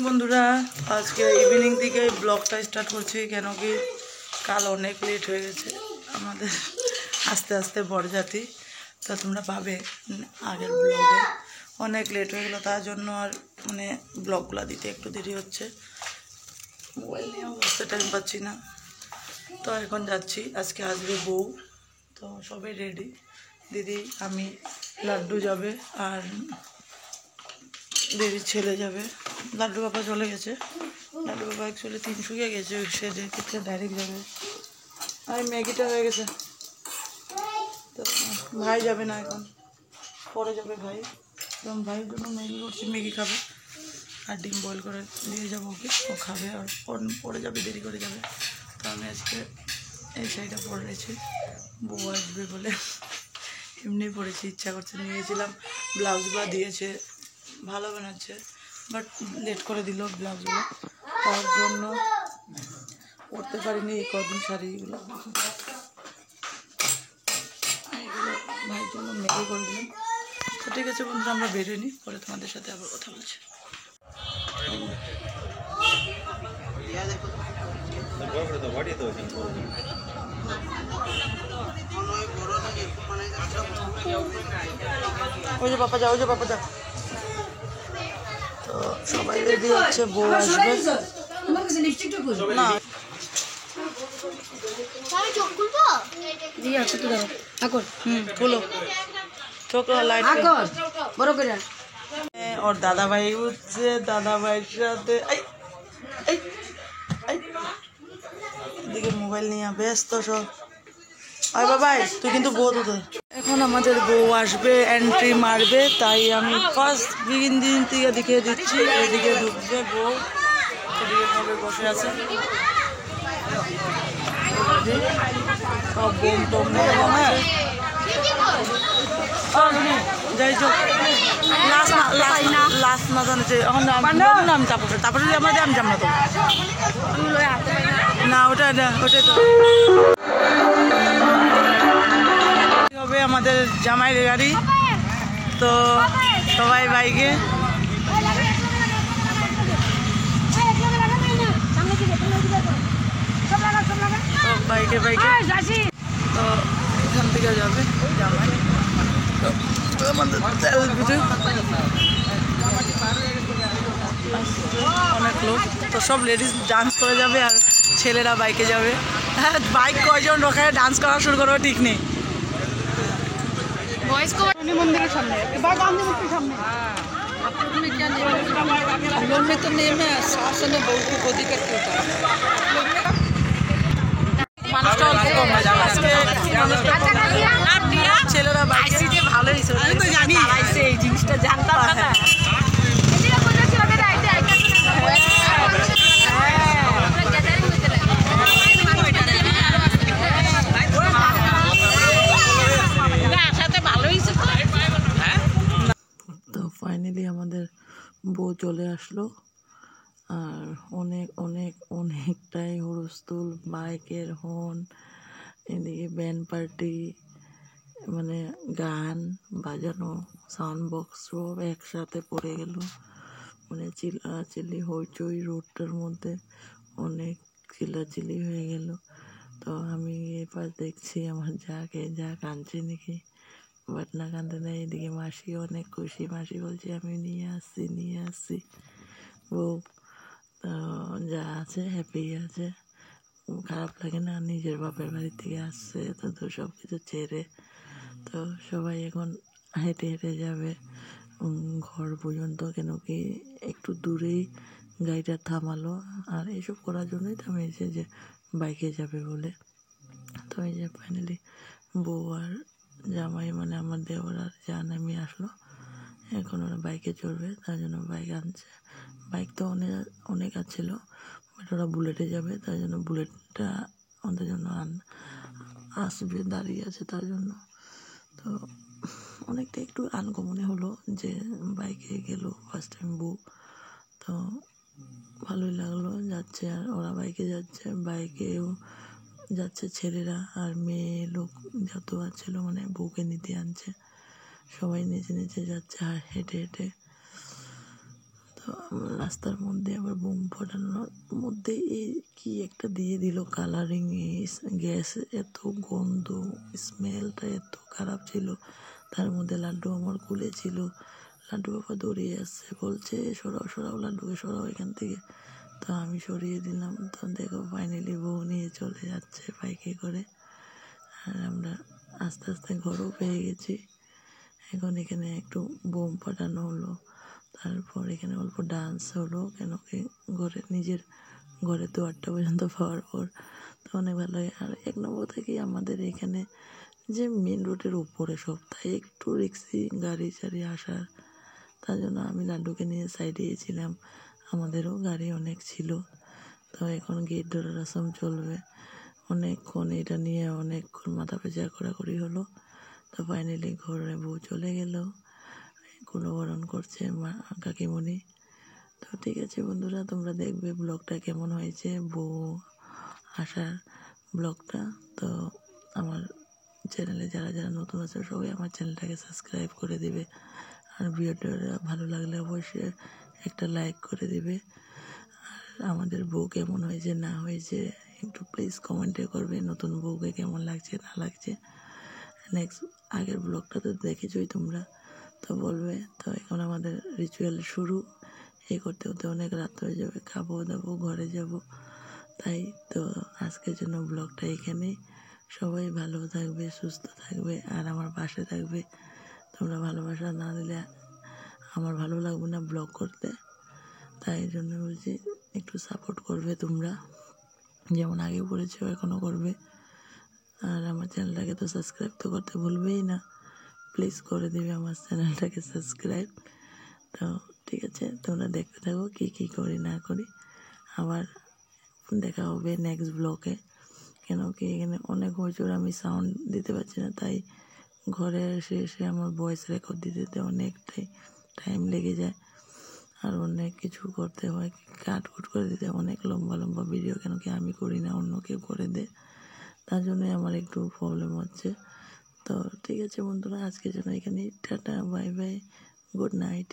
Morning বন্ধুরা, আজকে evening থেকে ব্লগটা স্টার্ট করছি কেন কি কাল অনেক লেট হয়ে গেছে আমাদের আস্তে আস্তে বরযাত্রী। তো তোমরা পাবে আগের ব্লগে অনেক লেট হয়ে গেলো, তার জন্য আর মানে ব্লগগুলো দিতে একটু দেরি হচ্ছে। মোবাইল নিয়েও বসতে টাইম পাচ্ছি না। তো এখন যাচ্ছি, আজকে আসবে বউ, তো সবাই রেডি। দিদি, আমি, লাড্ডু যাবে আর দিদির ছেলে যাবে। লাড্ডু বাবা চলে গেছে, লাড্ডু বাবা অ্যাকচুয়ালি তিনসুকিয়া গেছে, সে যে ক্ষেত্রে ডাইরেক্ট যাবে। আর ম্যাগিটা হয়ে গেছে, তো ভাই যাবে না, এখন পরে যাবে ভাই। এবং ভাইয়ের জন্য ম্যাগি করছি, ম্যাগি খাবে আর ডিম বয়েল করে দিয়ে যাবো ওকে, ও খাবে আর পরে যাবে, দেরি করে যাবে। তো আমি আজকে এই শাড়িটা পরে রয়েছি, বউ আসবে বলে এমনি পরেছি, ইচ্ছা করছে, নিয়েছিলাম। ব্লাউজগুলো দিয়েছে, ভালো বানাচ্ছে, বাট লেট করে দিল ব্লাউজগুলো, তার জন্য পরতে পারিনি এই কদিন শাড়িগুলো। এইগুলো ভাইয়ের জন্য ম্যাগি করে দিলাম। তো ঠিক আছে বন্ধুরা, আমরা বেরিয়ে নিই, পরে তোমাদের সাথে আবার কথা বলছি। ওই যে পাপা যাও, ওই যে পাপা যাও। তো সবাই রেডি হচ্ছে, বউ আসবে না। খুলো চোখ, লাইট বড় করে। ওর দাদা ভাই উঠছে, দাদা ভাইয়ের সাথে এদিকে মোবাইল নিয়ে ব্যস্ত সব। আয় বাবাই, তুই কিন্তু বউ তো। এখন আমাদের বউ আসবে, এন্ট্রি মারবে, তাই আমি ফার্স্ট দিন থেকে দেখিয়ে দিচ্ছি। এদিকে ঢুকবে বউ, এদিকে সবাই বসে আছে, সব বোম টোম নিয়ে বসে। যাই চোখ লাস্ট না জানিছে এখন আমি তারপরে তারপরে আমাদের আমি জানবো তো না, ওটা ওটাই তো হবে আমাদের জামাইয়ের গাড়ি। তো সবাই বাইকে, বাইকে বাইকে, তো এখান থেকে যাবে জামাই। তো আমাদের তেল পিঠে অনেক লোক, তো সব লেডিস ডান্স করে যাবে আর ছেলেরা বাইকে যাবে। হ্যাঁ, বাইক কয়জন রোখায় ডান্স করা শুরু করবে ঠিক নেই। মন্দিরের সামনে গান্ধী মূর্তির সামনে মানুষটা অল্প কম আজকে, ছেলেরা বাইকে ভালো হয়েছে, জানি এই জিনিসটা জানতাম না। তো ফাইনালি আমাদের বউ চলে আসলো, আর অনেকটাই হুলস্থুল, বাইকের হর্ন, এদিকে ব্যান্ড পার্টি, মানে গান বাজানো, সাউন্ড বক্স সব একসাথে পড়ে গেল, মানে চিল্লাচিল্লি হইচই, রোডটার মধ্যে অনেক চিল্লাচিল্লি হয়ে গেল। তো আমি এবার দেখছি আমার যা কাঁদছে নাকি, বাট না, কাঁদতে নেই। এদিকে মাসি অনেক খুশি, মাসি বলছে আমি নিয়ে আসছি বউ। তো যা আছে হ্যাপি আছে, খারাপ লাগে না, নিজের বাপের বাড়ি থেকে আসছে, তো সব কিছু ছেড়ে। তো সবাই এখন হেঁটে হেঁটে যাবে ঘর পর্যন্ত, কেন কি একটু দূরেই গাড়িটা থামালো, আর এইসব করার জন্যই থামিয়েছে যে বাইকে যাবে বলে। তো এই যে ফাইনালি বউ আর জামাই, মানে আমার দেওর আর যা নামিয়ে আসলো, এখন ওরা বাইকে চড়বে, তার জন্য বাইক আনছে। বাইক তো অনেক আছিল, বাট ওরা বুলেটে যাবে, তার জন্য বুলেটটা ওদের জন্য আসবে, দাঁড়িয়ে আছে তার জন্য। তো অনেকটা একটু আনকমনে হলো যে বাইকে গেল ফার্স্ট টাইম বউ, তো ভালোই লাগলো। যাচ্ছে আর ওরা বাইকে যাচ্ছে, বাইকেও যাচ্ছে ছেলেরা আর মেয়ে লোক যত আছিল, মানে বউকে নিতে আনছে, সবাই নিচে যাচ্ছে আর হেঁটে হেঁটে। তো রাস্তার মধ্যে আবার বোম ফাটানোর মধ্যে এই কি একটা দিয়ে দিল কালারিং, গ্যাস এত গন্ধ, স্মেলটা এত খারাপ ছিল। তার মধ্যে লাড্ডু আমার কোলে ছিল, লাড্ডু বাবা দৌড়িয়ে আসছে, বলছে সরাও সরাও লাড্ডুকে সরাও এখান থেকে। তো আমি সরিয়ে দিলাম। তো দেখো ফাইনালি বউ নিয়ে চলে যাচ্ছে বাইকে করে। আর আমরা আস্তে আস্তে ঘরও পেয়ে গেছি। এখন এখানে একটু বোম ফাটানো হলো, তারপর এখানে অল্প ডান্স হলো, কেন কি নিজের ঘরের দুয়ারটা পর্যন্ত পাওয়ার পর তো অনেক ভালো লাগে। আর 1 নম্বর থেকেই আমাদের এখানে যে মেন রোডের উপরে সব, তাই একটু রিক্সি গাড়ি টাড়ি আসার, তার জন্য আমি লাড্ডুকে নিয়ে সাইডে ছিলাম। আমাদেরও গাড়ি অনেক ছিল। তো এখন গেট ধরার রসম চলবে, অনেকক্ষণ এটা নিয়ে অনেকক্ষণ মাথা পেঁচা করাকরি হলো। তো ফাইনালি ঘরে বউ চলে গেল, গুণবরণ করছে মা কাকিমণি। তো ঠিক আছে বন্ধুরা, তোমরা দেখবে ব্লগটা কেমন হয়েছে, বউ আসার ব্লগটা। তো আমার চ্যানেলে যারা যারা নতুন আছে সবাই আমার চ্যানেলটাকে সাবস্ক্রাইব করে দিবে। আর ভিডিওটা ভালো লাগলে অবশ্যই একটা লাইক করে দিবে। আর আমাদের বউ কেমন হয়েছে না হয়েছে একটু প্লিজ কমেন্টে করবে, নতুন বউকে কেমন লাগছে না লাগছে। নেক্সট আগের ব্লগটা তো দেখেছই তোমরা, তো বলবে। তো এখন আমাদের রিচুয়াল শুরু, এই করতে করতে অনেক রাত হয়ে যাবে, খাবো দাবো ঘরে যাব। তাই তো আজকের জন্য ব্লগটা এখানেই। সবাই ভালো থাকবে, সুস্থ থাকবে, আর আমার পাশে থাকবে। তোমরা ভালোবাসা না দিলে আমার ভালো লাগবে না ব্লগ করতে। তাই জন্য বলছি একটু সাপোর্ট করবে তোমরা, যেমন আগে করেছো এখনও করবে। আর আমার চ্যানেলটাকে তো সাবস্ক্রাইব তো করতে ভুলবেই না, প্লিজ করে দিবে আমার চ্যানেলটাকে সাবস্ক্রাইব। তো ঠিক আছে, তোমরা দেখতে থাকো কী কী করি না করি। আবার দেখা হবে নেক্সট ব্লগে। কেন কি এখানে অনেক হইচই, আমি সাউন্ড দিতে পারছি না, তাই ঘরে এসে এসে আমার ভয়েস রেকর্ড দিতে অনেকটাই টাইম লেগে যায়। আর অনেক কিছু করতে হয়, কাটকুট করে দিতে অনেক লম্বা লম্বা ভিডিও, কেন কি আমি করি না, অন্য কেউ করে দেয়। তার জন্যই আমার একটু প্রবলেম হচ্ছে। তো ঠিক আছে বন্ধুরা, আজকের জন্য এখানেই tata, bye bye, good night.